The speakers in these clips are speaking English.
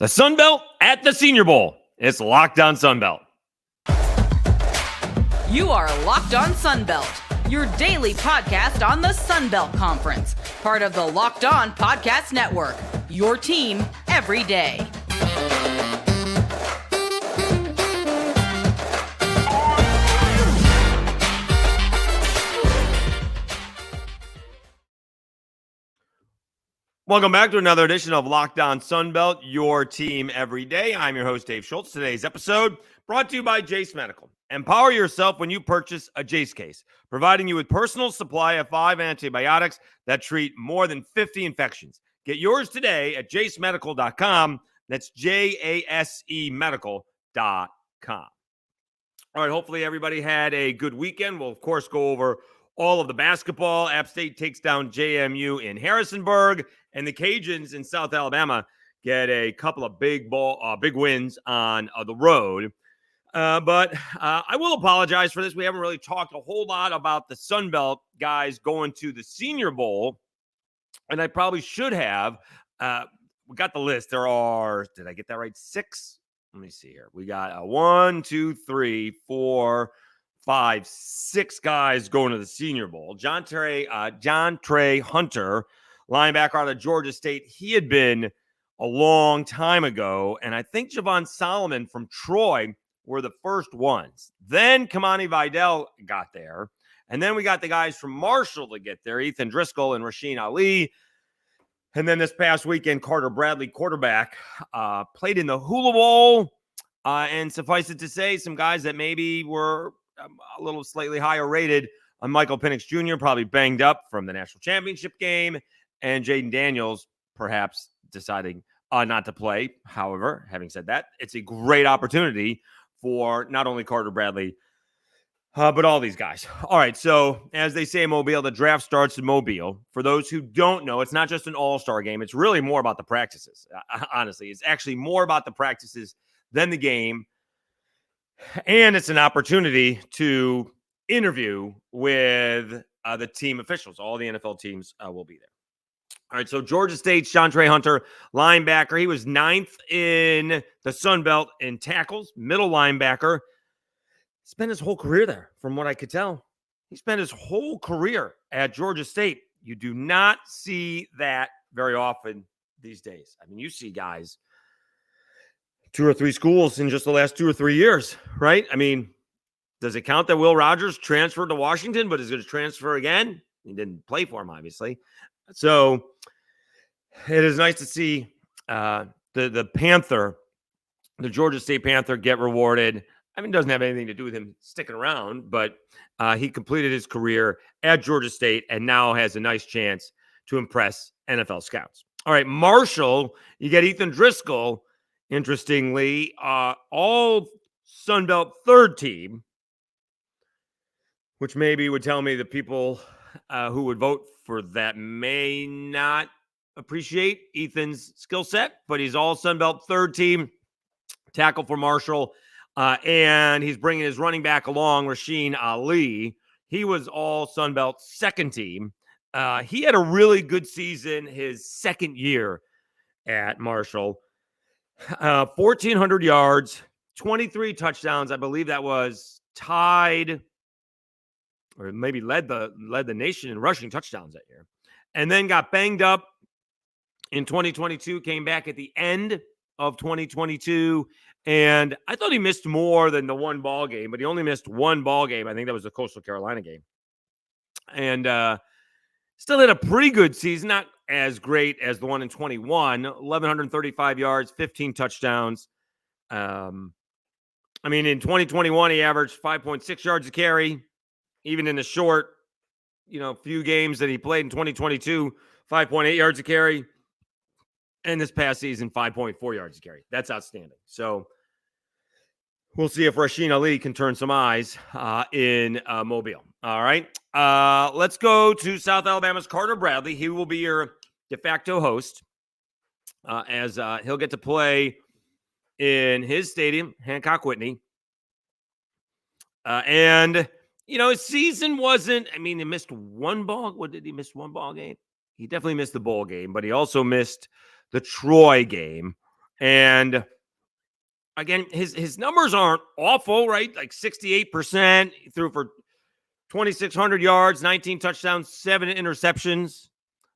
The Sun Belt at the Senior Bowl. It's Locked On Sun Belt. You are Locked On Sun Belt, your daily podcast on the Sun Belt Conference, part of the Locked On Podcast Network, your team every day. Welcome back to another edition of Locked On Sun Belt, your team every day. I'm your host, Dave Schultz. Today's episode brought to you by Jase Medical. Empower yourself when you purchase a Jase case, providing you with personal supply of 5 antibiotics that treat more than 50 infections. Get yours today at jasemedical.com. That's JASE medical.com. All right, hopefully everybody had a good weekend. We'll, of course, go over all of the basketball. App State takes down JMU in Harrisonburg, and the Cajuns in South Alabama get a couple of big wins on the road. But I will apologize for this. We haven't really talked a whole lot about the Sun Belt guys going to the Senior Bowl, and I probably should have. We got the list. There are, did I get that right? 6? Let me see here. We got 1, 2, 3, 4, 5, 6 guys going to the Senior Bowl. John Trey Hunter, linebacker out of Georgia State. He had been a long time ago, and I think Javon Solomon from Troy were the first ones. Then Kamani Vidal got there, and then we got the guys from Marshall to get there, Ethan Driscoll and Rasheen Ali. And then this past weekend, Carter Bradley, quarterback, played in the Hula Bowl, and suffice it to say, some guys that maybe were a little slightly higher rated. Michael Penix Jr. probably banged up from the national championship game, and Jaden Daniels perhaps deciding not to play. However, having said that, it's a great opportunity for not only Carter Bradley, but all these guys. All right, so as they say in Mobile, the draft starts in Mobile. For those who don't know, it's not just an all-star game. It's really more about the practices. Honestly, it's actually more about the practices than the game. And it's an opportunity to interview with the team officials. All the NFL teams will be there. All right, so Georgia State's Chantre Hunter, linebacker. He was 9th in the Sun Belt in tackles, middle linebacker. Spent his whole career there, from what I could tell. He spent his whole career at Georgia State. You do not see that very often these days. I mean, you see guys 2 or 3 schools in just the last 2 or 3 years, right? I mean, does it count that Will Rogers transferred to Washington, but is going to transfer again? He didn't play for him, obviously. So it is nice to see the Panther, the Georgia State Panther, get rewarded. I mean, it doesn't have anything to do with him sticking around, but he completed his career at Georgia State and now has a nice chance to impress NFL scouts. All right, Marshall, you get Ethan Driscoll. Interestingly, all Sun Belt third team, which maybe would tell me the people who would vote for that may not appreciate Ethan's skill set, but he's all Sun Belt third team, tackle for Marshall, and he's bringing his running back along, Rasheen Ali. He was all Sun Belt second team. He had a really good season his second year at Marshall. 1,400 yards, 23 touchdowns. I believe that was tied or maybe led the nation in rushing touchdowns that year. And then got banged up in 2022, came back at the end of 2022. And I thought he missed more than the one ball game, but he only missed one ball game. I think that was the Coastal Carolina game. And still had a pretty good season, not as great as the one in 21, 1,135 yards, 15 touchdowns. I mean, in 2021, he averaged 5.6 yards a carry. Even in the short, few games that he played in 2022, 5.8 yards a carry. And this past season, 5.4 yards a carry. That's outstanding. So we'll see if Rasheen Ali can turn some eyes in Mobile. All right. Let's go to South Alabama's Carter Bradley. He will be your de facto host as he'll get to play in his stadium, Hancock-Whitney. And his season wasn't, he missed one ball. What did he miss? One ball game? He definitely missed the bowl game, but he also missed the Troy game. And again, his numbers aren't awful, right? Like 68%. He threw for 2,600 yards, 19 touchdowns, 7 interceptions.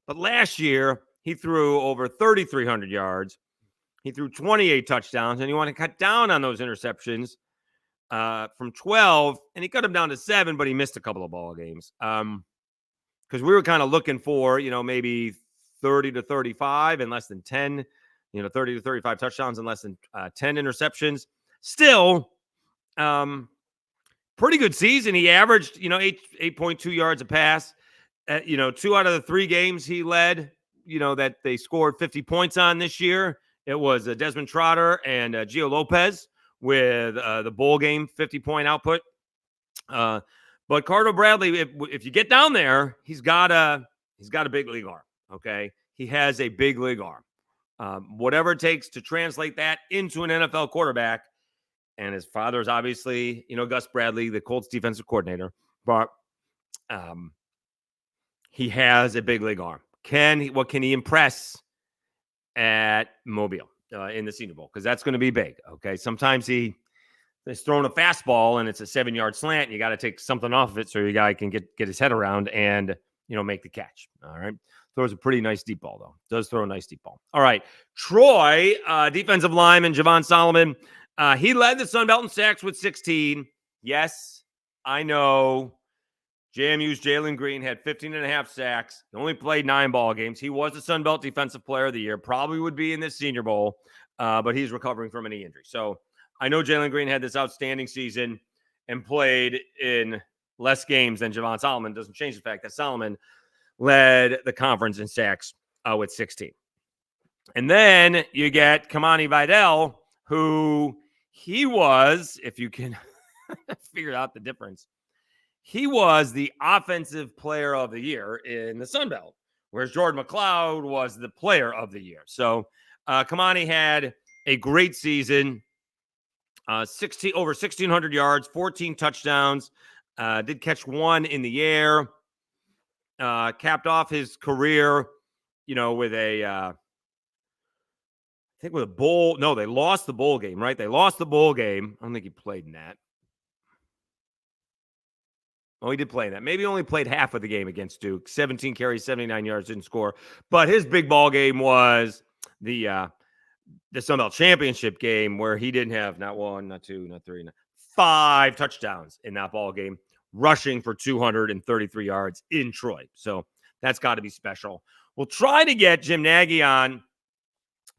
But last year, he threw over 3,300 yards. He threw 28 touchdowns, and you want to cut down on those interceptions from 12, and he cut them down to 7, but he missed a couple of ball games. Because we were kind of looking for, maybe 30 to 35 and less than 10, 30 to 35 touchdowns and less than 10 interceptions. Still, pretty good season. He averaged, 8.2 yards a pass. 2 out of the 3 games he led, that they scored 50 points on this year. It was Desmond Trotter and Gio Lopez with the bowl game 50-point output. But Carter Bradley, if you get down there, he's got a big league arm. Okay, he has a big league arm. Whatever it takes to translate that into an NFL quarterback. And his father is obviously, Gus Bradley, the Colts defensive coordinator. But he has a big league arm. What can he impress at Mobile in the Senior Bowl? Because that's going to be big. Okay, sometimes he's throwing a fastball and it's a 7-yard slant. And you got to take something off of it so your guy can get his head around and make the catch. All right, throws a pretty nice deep ball though. Does throw a nice deep ball. All right, Troy, defensive lineman Javon Solomon. He led the Sun Belt in sacks with 16. Yes, I know. JMU's Jalen Green had 15.5 sacks. He only played 9 ball games. He was the Sun Belt Defensive Player of the Year. Probably would be in this Senior Bowl, but he's recovering from a knee injury. So I know Jalen Green had this outstanding season and played in less games than Javon Solomon. Doesn't change the fact that Solomon led the conference in sacks with 16. And then you get Kamani Vidal, who he was, if you can figure out the difference, he was the offensive player of the year in the Sun Belt, whereas Jordan McLeod was the player of the year. So Kamani had a great season, over 1,600 yards, 14 touchdowns, did catch 1 in the air, capped off his career, with a I think with a bowl. No, they lost the bowl game, right? They lost the bowl game. I don't think he played in that. Oh, he did play in that. Maybe only played half of the game against Duke. 17 carries, 79 yards, didn't score. But his big ball game was the Sun Belt Championship game where he didn't have not 1, not 2, not 3, not 5 touchdowns in that ball game, rushing for 233 yards in Troy. So that's got to be special. We'll try to get Jim Nagy on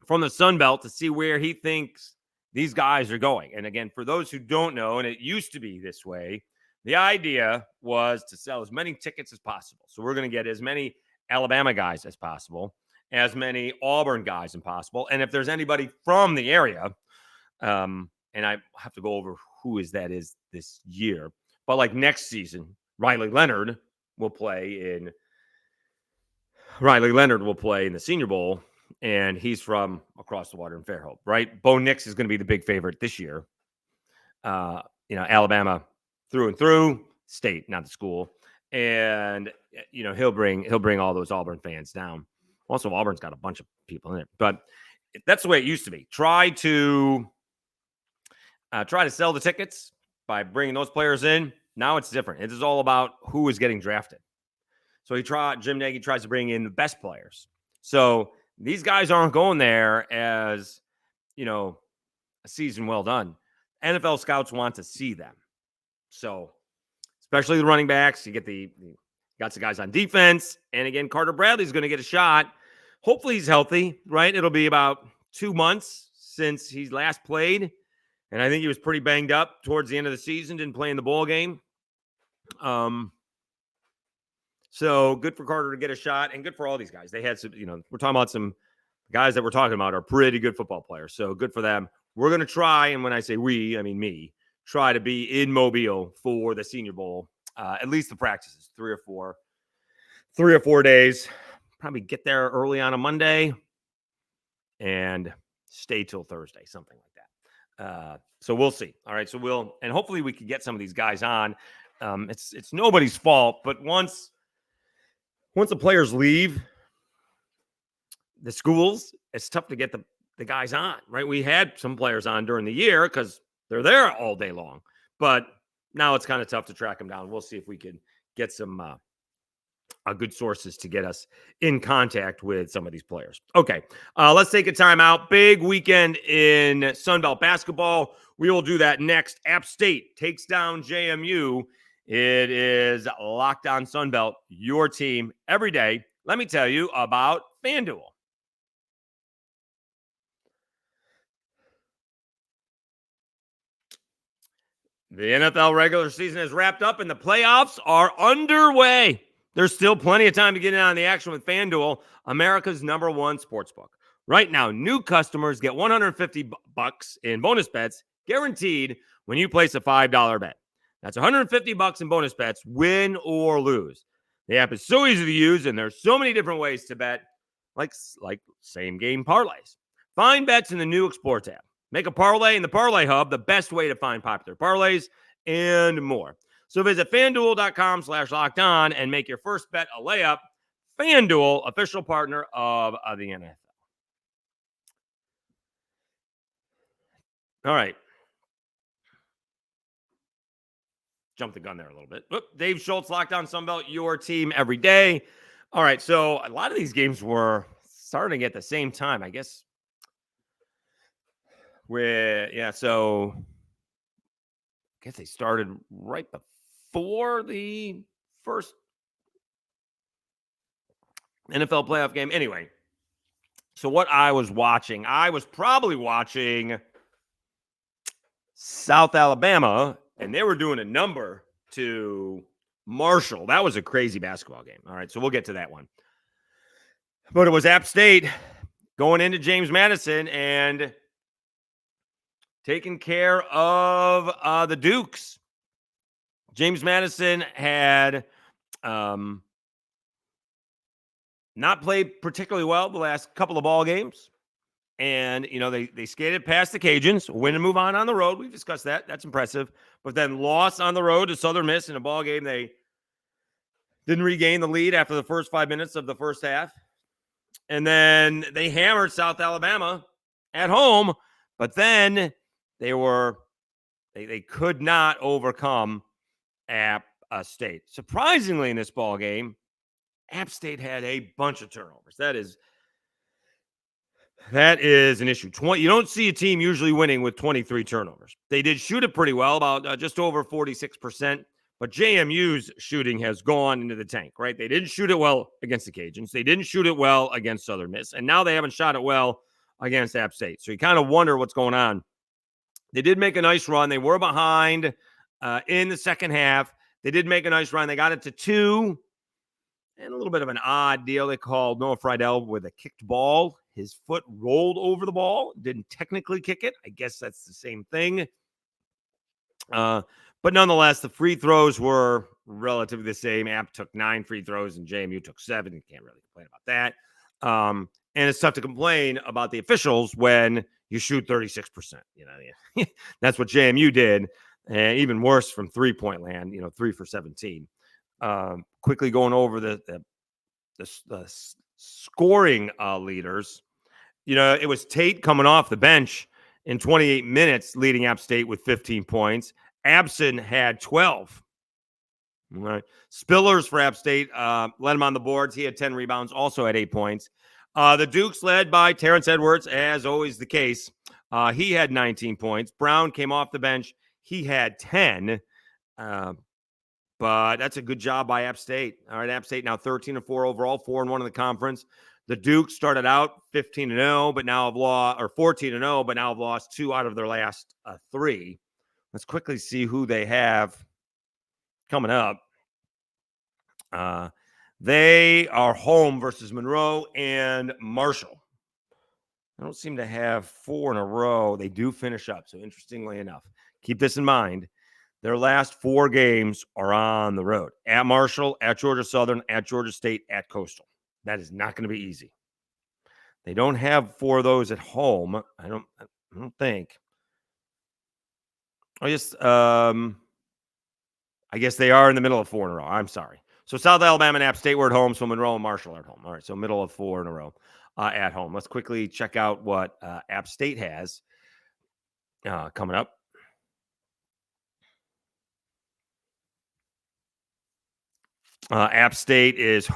from the Sun Belt to see where he thinks these guys are going. And again, for those who don't know, and it used to be this way, the idea was to sell as many tickets as possible. So we're going to get as many Alabama guys as possible, as many Auburn guys as possible. And if there's anybody from the area, and I have to go over who that is this year, but like next season, Riley Leonard will play in the Senior Bowl, and he's from across the water in Fairhope, right? Bo Nix is going to be the big favorite this year. Alabama through and through, state, not the school. And, he'll bring all those Auburn fans down. Also, Auburn's got a bunch of people in it, but that's the way it used to be. Try to sell the tickets by bringing those players in. Now it's different. It is all about who is getting drafted. So Jim Nagy tries to bring in the best players. So these guys aren't going there as, a season well done. NFL scouts want to see them. So, especially the running backs, you get got some guys on defense. And again, Carter Bradley's going to get a shot. Hopefully he's healthy, right? It'll be about 2 months since he's last played. And I think he was pretty banged up towards the end of the season, didn't play in the bowl game. So good for Carter to get a shot, and good for all these guys. They had some, we're talking about some guys that we're talking about are pretty good football players. So good for them. We're going to try, and when I say we, I mean me, try to be in Mobile for the Senior Bowl, at least the practices, 3 or 4 days. Probably get there early on a Monday and stay till Thursday, something like that. So we'll see. All right, so and hopefully we can get some of these guys on. It's nobody's fault, but once the players leave the schools, it's tough to get the guys on, right? We had some players on during the year because they're there all day long. But now it's kind of tough to track them down. We'll see if we can get some good sources to get us in contact with some of these players. Okay, let's take a timeout. Big weekend in Sunbelt basketball. We will do that next. App State takes down JMU. It is Locked On Sunbelt, your team every day. Let me tell you about FanDuel. The NFL regular season has wrapped up and the playoffs are underway. There's still plenty of time to get in on the action with FanDuel, America's #1 sportsbook. Right now, new customers get $150 in bonus bets guaranteed when you place a $5 bet. That's $150 in bonus bets, win or lose. The app is so easy to use, and there's so many different ways to bet, like same game parlays. Find bets in the new Explore tab. Make a parlay in the Parlay Hub, the best way to find popular parlays, and more. So visit FanDuel.com/lockedon and make your first bet a layup. FanDuel, official partner of the NFL. All right. Jump the gun there a little bit. Oop, Dave Schultz, Locked On Sunbelt, your team every day. All right, so a lot of these games were starting at the same time, I guess. So I guess they started right before the first NFL playoff game. Anyway, so what I was probably watching South Alabama, and they were doing a number to Marshall. That was a crazy basketball game. All right, so we'll get to that one. But it was App State going into James Madison and taking care of the Dukes. James Madison had not played particularly well the last couple of ball games. And, they skated past the Cajuns, win and move on the road. We've discussed that. That's impressive. But then lost on the road to Southern Miss in a ball game. They didn't regain the lead after the first 5 minutes of the first half. And then they hammered South Alabama at home. But then they could not overcome App State. Surprisingly, in this ball game, App State had a bunch of turnovers. That is an issue. You don't see a team usually winning with 23 turnovers. They did shoot it pretty well, about just over 46%. But JMU's shooting has gone into the tank, right? They didn't shoot it well against the Cajuns. They didn't shoot it well against Southern Miss. And now they haven't shot it well against App State. So you kind of wonder what's going on. They did make a nice run. They were behind in the second half. They did make a nice run. They got it to 2. And a little bit of an odd deal. They called Noah Friedel with a kicked ball. His foot rolled over the ball. Didn't technically kick it. I guess that's the same thing. But nonetheless, the free throws were relatively the same. App took 9 free throws and JMU took 7. You can't really complain about that. And it's tough to complain about the officials when you shoot 36%. That's what JMU did. And even worse from 3-point land, 3 for 17. Quickly going over the scoring leaders. It was Tate coming off the bench in 28 minutes, leading App State with 15 points. Abson had 12. All right. Spillers for App State led him on the boards. He had 10 rebounds, also had 8 points. The Dukes led by Terrence Edwards, as always the case. He had 19 points. Brown came off the bench. He had 10. But that's a good job by App State. All right, App State now 13-4 overall, 4-1 in the conference. The Dukes started out 15-0, but now have lost, or 14-0, but now have lost 2 out of their last 3. Let's quickly see who they have coming up. They are home versus Monroe and Marshall. I don't seem to have 4 in a row. They do finish up. So interestingly enough, keep this in mind. Their last 4 games are on the road. At Marshall, at Georgia Southern, at Georgia State, at Coastal. That is not going to be easy. They don't have 4 of those at home. I don't think. I guess they are in the middle of 4 in a row. I'm sorry. So South Alabama and App State were at home. So Monroe and Marshall are at home. All right. So middle of 4 in a row. at home. Let's quickly check out what App State has coming up. App State's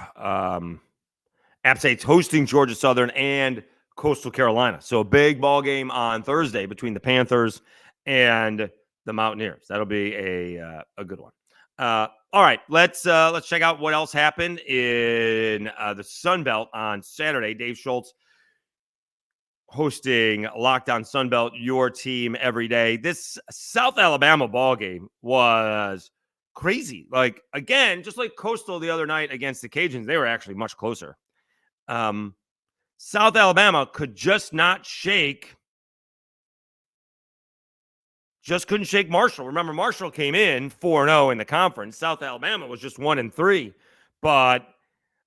hosting Georgia Southern and Coastal Carolina. So a big ball game on Thursday between the Panthers and the Mountaineers. That'll be a good one. All right, let's check out what else happened in the Sun Belt on Saturday. Dave Schultz hosting Lockdown Sun Belt, your team every day. This South Alabama ball game was crazy. Like, again, just like Coastal the other night against the Cajuns, they were actually much closer. South Alabama could just not shake. Just couldn't shake Marshall. Remember, Marshall came in 4-0 in the conference. South Alabama was just 1-3. But,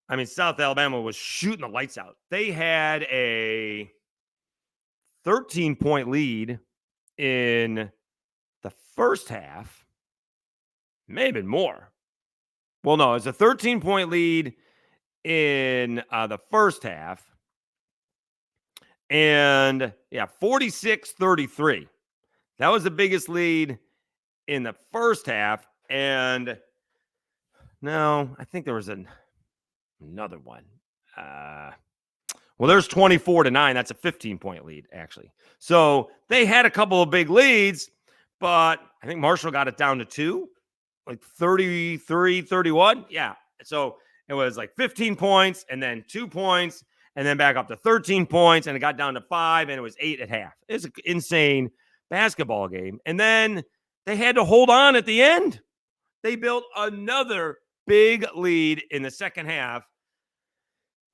I mean, South Alabama was shooting the lights out. They had a 13-point lead in the first half. May have been more. Well, no, it's a 13-point lead in the first half. And, 46-33. That was the biggest lead in the first half. And no, I think there was another one. Well, there's 24-9. That's a 15-point lead, actually. So they had a couple of big leads, but I think Marshall got it down to 2, like 33-31. Yeah. So it was like 15 points and then 2 points and then back up to 13 points. And it got down to 5 and it was 8 at half. It's an insane basketball game. And then they had to hold on at the end. They built another big lead in the second half.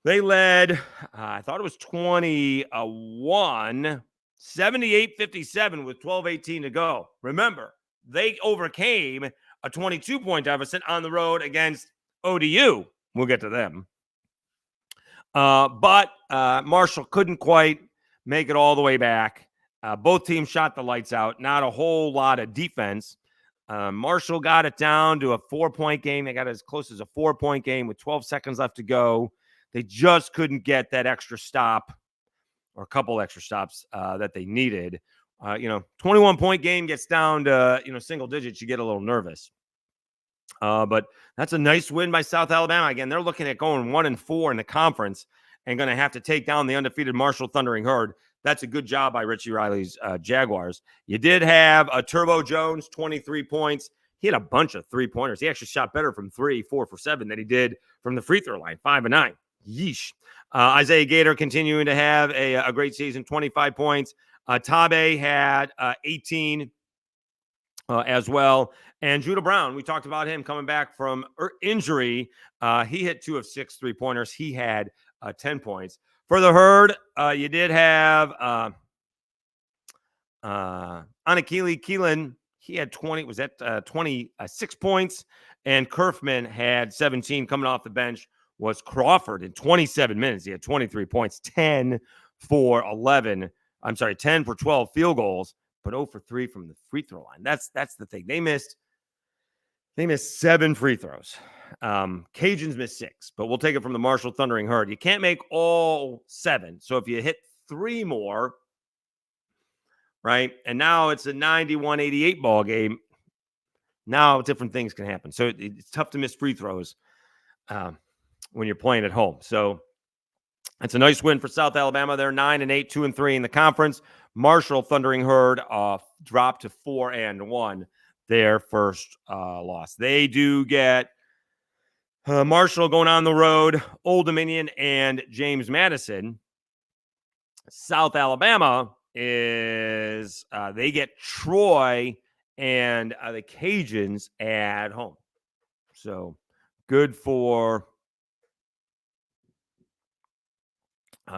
They led, I thought it was 21, 78-57 with 12:18 to go. Remember, they overcame a 22-point deficit on the road against ODU. We'll get to them. But Marshall couldn't quite make it all the way back. Both teams shot the lights out. Not a whole lot of defense. Marshall got it down to a 4-point game. They got as close as a 4-point game with 12 seconds left to go. They just couldn't get that extra stop or a couple extra stops that they needed. 21-point game gets down to, single digits. You get a little nervous. But that's a nice win by South Alabama. Again, they're looking at going 1-4 in the conference and going to have to take down the undefeated Marshall Thundering Herd. That's a good job by Richie Riley's Jaguars. You did have a Turbo Jones, 23 points. He had a bunch of 3-pointers. He actually shot better from 3, 4 for 7 than he did from the free throw line, 5 and 9. Yeesh. Isaiah Gator continuing to have a great season, 25 points. Tabe had 18 as well. And Judah Brown, we talked about him coming back from injury. He hit 2 of 6 3-pointers. He had 10 points. For the Herd, you did have Anakili Keelan. He had 26 points. And Kerfman had 17 coming off the bench. Was Crawford in 27 minutes. He had 23 points, 10 for 12 field goals, but 0 for 3 from the free throw line. That's the thing. They missed 7 free throws. Cajuns missed 6, but we'll take it from the Marshall Thundering Herd. You can't make all 7. So if you hit 3 more, right? And now it's a 91-88 ball game. Now different things can happen. So it's tough to miss free throws when you're playing at home. So it's a nice win for South Alabama. They're 9-8, 2-3 in the conference. Marshall Thundering Herd dropped to 4-1, their first loss. They do get Marshall going on the road, Old Dominion and James Madison. South Alabama is they get Troy and the Cajuns at home. So good for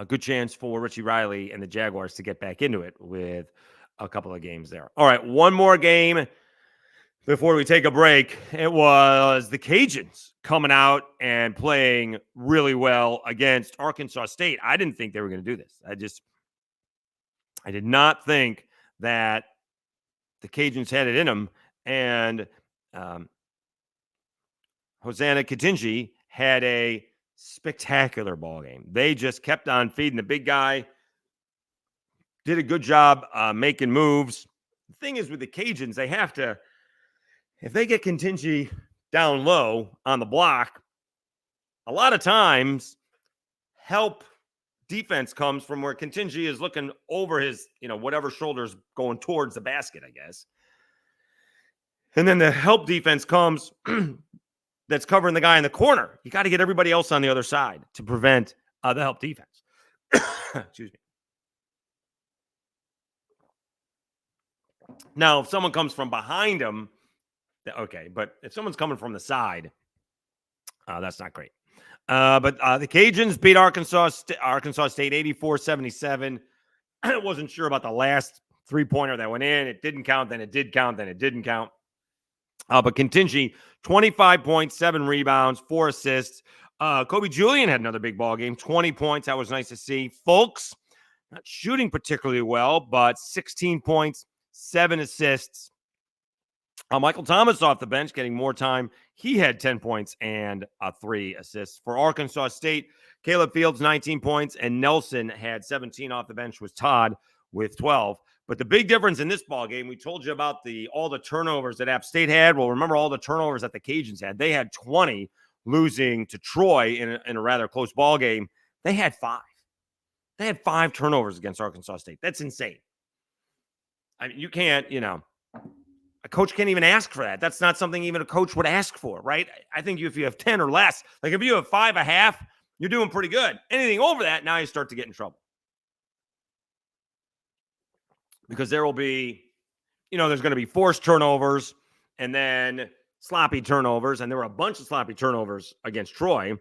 good chance for Richie Riley and the Jaguars to get back into it with a couple of games there. All right, one more game before we take a break. It was the Cajuns coming out and playing really well against Arkansas State. I didn't think they were going to do this. I did not think that the Cajuns had it in them. And Hosanna Katinji had a spectacular ball game. They just kept on feeding the big guy. Did a good job making moves. The thing is with the Cajuns, they have to, if they get Contingency down low on the block, a lot of times help defense comes from where Contingency is looking over his, whatever shoulder's going towards the basket, I guess. And then the help defense comes that's covering the guy in the corner. You got to get everybody else on the other side to prevent the help defense. Excuse me. Now, if someone comes from behind him, okay, but if someone's coming from the side, that's not great. But the Cajuns beat Arkansas State 84-77. I wasn't sure about the last three-pointer that went in. It didn't count, then it did count, then it didn't count. But Contingency, 25 points, 7 rebounds, 4 assists. Kobe Julian had another big ball game, 20 points. That was nice to see. Fulks, not shooting particularly well, but 16 points, 7 assists. Michael Thomas off the bench, getting more time. He had 10 points and 3 assists. For Arkansas State, Caleb Fields, 19 points, and Nelson had 17 off the bench, was Todd with 12. But the big difference in this ball game, we told you about all the turnovers that App State had. Well, remember all the turnovers that the Cajuns had. They had 20, losing to Troy in a rather close ball game. They had 5. They had 5 turnovers against Arkansas State. That's insane. I mean, you can't, a coach can't even ask for that. That's not something even a coach would ask for, right? I think if you have 10 or less, like if you have 5.5, you're doing pretty good. Anything over that, now you start to get in trouble. Because there will be, there's going to be forced turnovers and then sloppy turnovers. And there were a bunch of sloppy turnovers against Troy.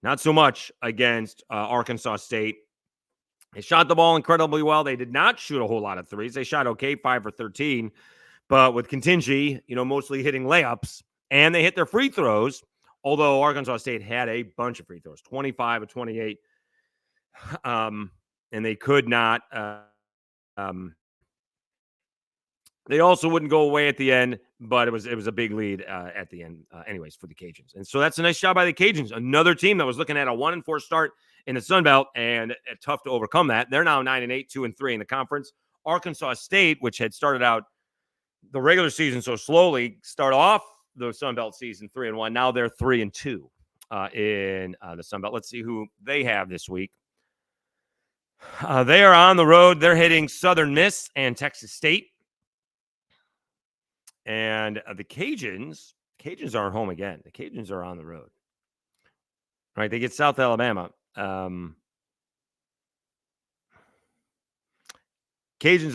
Not so much against Arkansas State. They shot the ball incredibly well. They did not shoot a whole lot of threes. They shot okay, 5 for 13. But with Contingency, mostly hitting layups. And they hit their free throws. Although Arkansas State had a bunch of free throws, 25 of 28. And they could not... They also wouldn't go away at the end, but it was a big lead at the end anyways for the Cajuns. And so that's a nice job by the Cajuns. Another team that was looking at a 1-4 start in the Sun Belt, and tough to overcome that. They're now 9-8, 2-3 in the conference. Arkansas State, which had started out the regular season so slowly, start off the Sun Belt season 3-1. Now they're 3-2 in the Sun Belt. Let's see who they have this week. They are on the road. They're hitting Southern Miss and Texas State. And the Cajuns aren't home again. The Cajuns are on the road. Right? They get South Alabama. Cajuns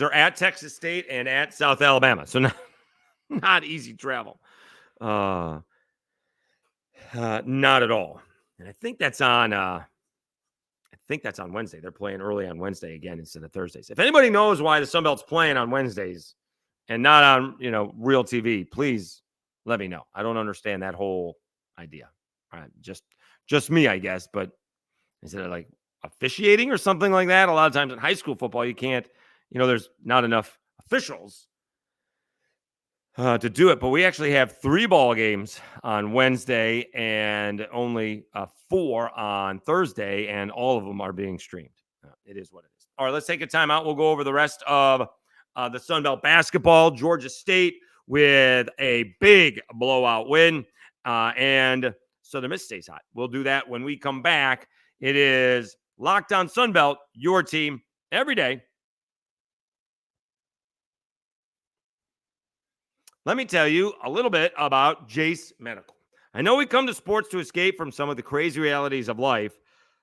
are at Texas State and at South Alabama. So not easy travel. Not at all. And I think that's on Wednesday. They're playing early on Wednesday again instead of Thursdays. If anybody knows why the Sun Belt's playing on Wednesdays and not on, real TV, please let me know. I don't understand that whole idea. Just me, I guess. But is it like officiating or something like that? A lot of times in high school football, you can't, there's not enough officials to do it. But we actually have 3 ball games on Wednesday and only 4 on Thursday, and all of them are being streamed. It is what it is. All right, let's take a time out. We'll go over the rest of the Sun Belt basketball. Georgia State with a big blowout win, and Southern Miss stays hot. We'll do that when we come back. It is Locked On Sun Belt, your team every day. Let me tell you a little bit about Jase Medical. I know we come to sports to escape from some of the crazy realities of life,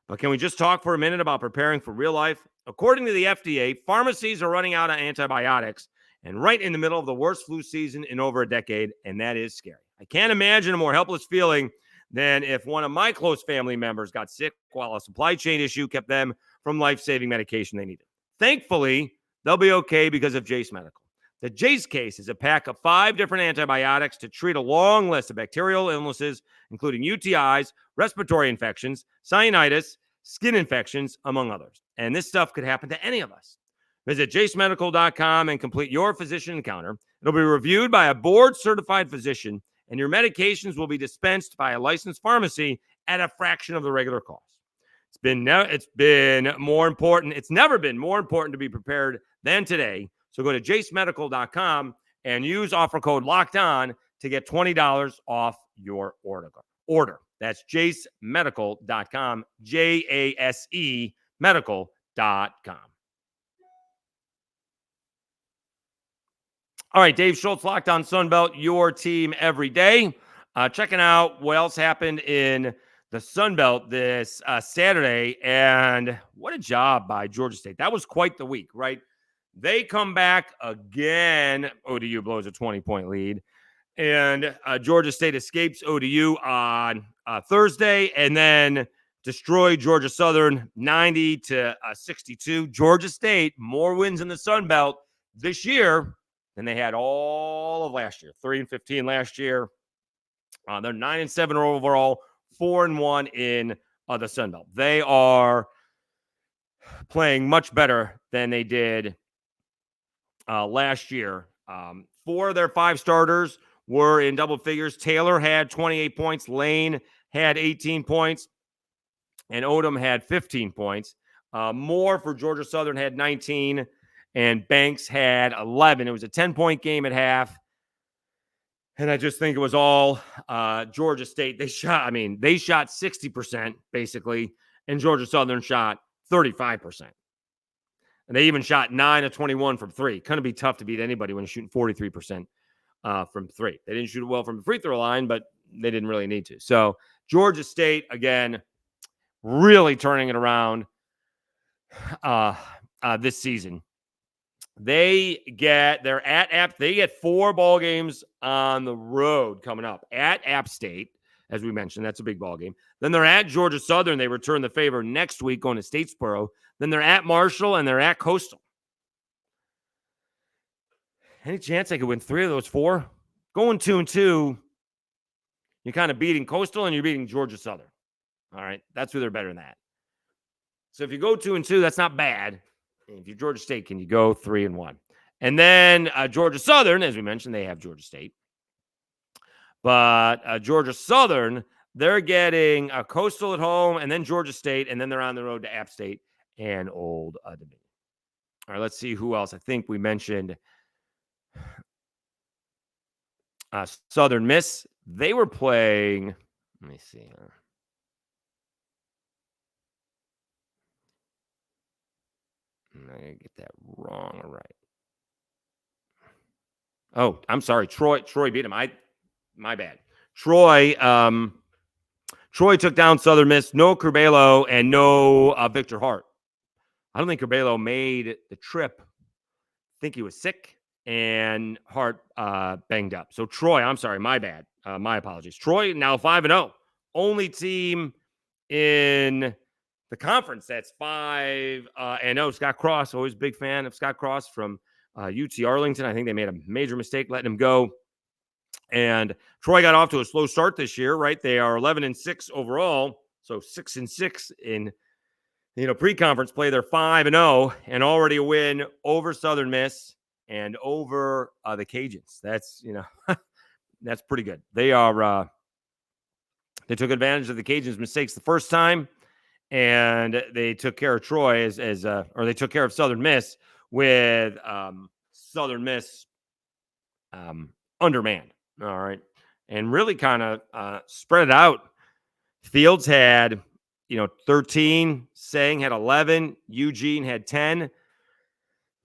but can we just talk for a minute about preparing for real life? According to the FDA, pharmacies are running out of antibiotics and right in the middle of the worst flu season in over a decade, and that is scary. I can't imagine a more helpless feeling than if one of my close family members got sick while a supply chain issue kept them from life-saving medication they needed. Thankfully, they'll be okay because of Jase Medical. The Jase case is a pack of 5 different antibiotics to treat a long list of bacterial illnesses, including UTIs, respiratory infections, sinusitis, skin infections, among others. And this stuff could happen to any of us. Visit jasemedical.com and complete your physician encounter. It'll be reviewed by a board-certified physician, and your medications will be dispensed by a licensed pharmacy at a fraction of the regular cost. It's been more important. It's never been more important to be prepared than today. So go to jasemedical.com and use offer code LOCKEDON to get $20 off your order. That's jasemedical.com, JASE medical.com. All right, Dave Schultz, Locked On Sunbelt, your team every day. Checking out what else happened in the Sunbelt this Saturday, and what a job by Georgia State. That was quite the week, right? They come back again. ODU blows a 20-point lead, and Georgia State escapes ODU on Thursday, and then destroyed Georgia Southern 90-62. Georgia State, more wins in the Sunbelt this year than they had all of last year. 3-15 last year. They're 9-7 overall, 4-1 in the Sun Belt. They are playing much better than they did last year. 4 of their 5 starters were in double figures. Taylor had 28 points. Lane had 18 points. And Odom had 15 points. Moore for Georgia Southern had 19. And Banks had 11. It was a 10-point game at half. And I just think it was all Georgia State. They shot 60% basically, and Georgia Southern shot 35%. And they even shot 9 of 21 from 3. Kind of be tough to beat anybody when you're shooting 43% from 3. They didn't shoot it well from the free throw line, but they didn't really need to. So Georgia State, again, really turning it around this season. They get 4 ball games on the road coming up. At App State, as we mentioned, that's a big ball game. Then they're at Georgia Southern. They return the favor next week going to Statesboro. Then they're at Marshall and they're at Coastal. Any chance they could win 3 of those 4? Going 2-2, you're kind of beating Coastal and you're beating Georgia Southern. All right, that's who they're better than that. So if you go 2-2, that's not bad. If you're Georgia State, can you go 3-1? And then Georgia Southern, as we mentioned, they have Georgia State. But Georgia Southern, they're getting Coastal at home and then Georgia State, and then they're on the road to App State and Old Dominion. All right, let's see who else. I think we mentioned Southern Miss. They were playing, let me see here. I'm going to get that wrong. All right. Oh, I'm sorry. Troy beat him. My bad. Troy took down Southern Miss. No Curbelo and no Victor Hart. I don't think Curbelo made the trip. I think he was sick and Hart banged up. So Troy, I'm sorry. My bad. My apologies. Troy now 5-0. Only team in the conference that's 5-0. Scott Cross, always a big fan of Scott Cross from UT Arlington. I think they made a major mistake letting him go. And Troy got off to a slow start this year, right? They are 11-6 overall, so 6-6 in pre-conference play. They're 5-0 and already a win over Southern Miss and over the Cajuns. That's that's pretty good. They are they took advantage of the Cajuns' mistakes the first time, and they took care of Troy or they took care of Southern Miss with Southern Miss undermanned. All right. And really kind of spread it out. Fields had, 13. Sang had 11. Eugene had 10.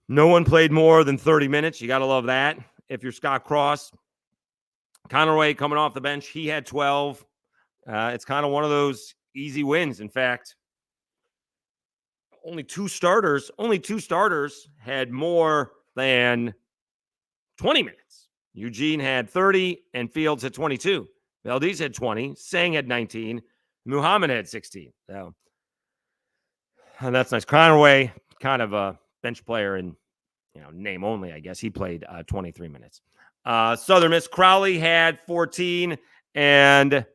No one played more than 30 minutes. You got to love that. If you're Scott Cross. Conaway coming off the bench, he had 12. It's kind of one of those easy wins. In fact, only two starters had more than 20 minutes. Eugene had 30 and Fields had 22. Valdez had 20. Sang had 19. Muhammad had 16. So and that's nice. Conaway, kind of a bench player in name only, I guess. He played 23 minutes. Southern Miss, Crowley had 14, and I'm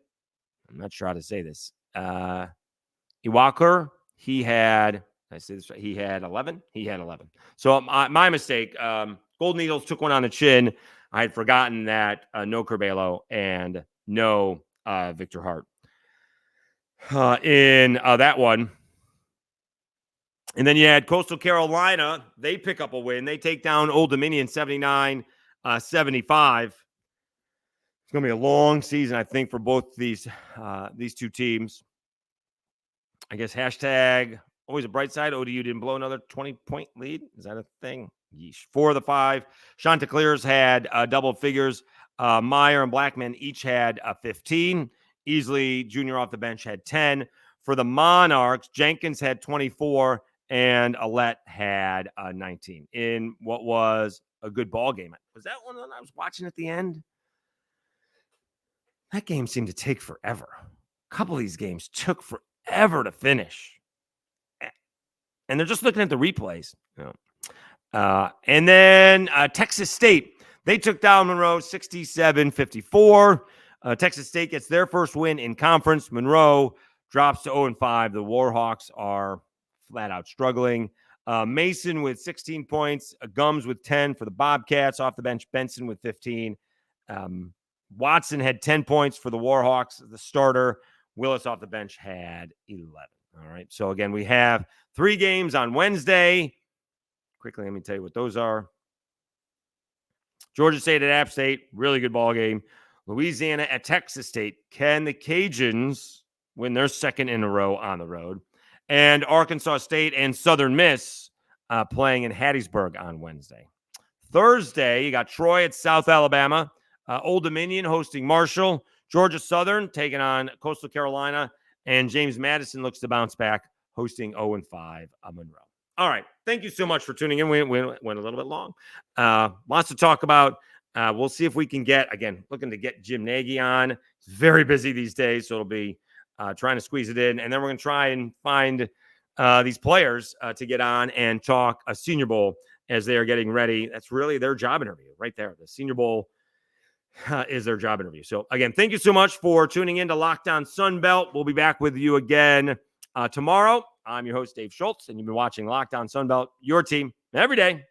not sure how to say this. Iwaker, he had 11. He had 11. So my mistake. Golden Eagles took one on the chin. I had forgotten that no Curbelo and no Victor Hart. in that one. And then you had Coastal Carolina. They pick up a win. They take down Old Dominion 79-75. It's going to be a long season, I think, for both these two teams. I guess hashtag always a bright side. ODU didn't blow another 20-point lead. Is that a thing? Yeesh. 4 of the 5. Chanticleers had double figures. Meyer and Blackman each had 15. Easley Jr. off the bench had 10. For the Monarchs, Jenkins had 24 and Alette had 19 in what was a good ball game. Was that one that I was watching at the end? That game seemed to take forever. A couple of these games took forever to finish. And they're just looking at the replays. And then Texas State, they took down Monroe 67-54. Texas State gets their first win in conference. Monroe drops to 0-5. The Warhawks are flat out struggling. Mason with 16 points. Gums with 10 for the Bobcats. Off the bench, Benson with 15. Watson had 10 points for the Warhawks, the starter. Willis off the bench had 11. All right. So, again, we have 3 games on Wednesday. Quickly, let me tell you what those are. Georgia State at App State, really good ball game. Louisiana at Texas State. Can the Cajuns win their second in a row on the road? And Arkansas State and Southern Miss playing in Hattiesburg on Wednesday. Thursday, you got Troy at South Alabama. Old Dominion hosting Marshall. Georgia Southern taking on Coastal Carolina. And James Madison looks to bounce back, hosting 0-5 Monroe. All right. Thank you so much for tuning in. We went a little bit long. Lots to talk about. We'll see if we can get, again, looking to get Jim Nagy on. He's very busy these days, so it'll be trying to squeeze it in. And then we're going to try and find these players to get on and talk a Senior Bowl as they are getting ready. That's really their job interview right there. The Senior Bowl is their job interview. So, again, thank you so much for tuning in to Locked On Sunbelt. We'll be back with you again tomorrow. I'm your host, Dave Schultz, and you've been watching Locked On Sunbelt, your team every day.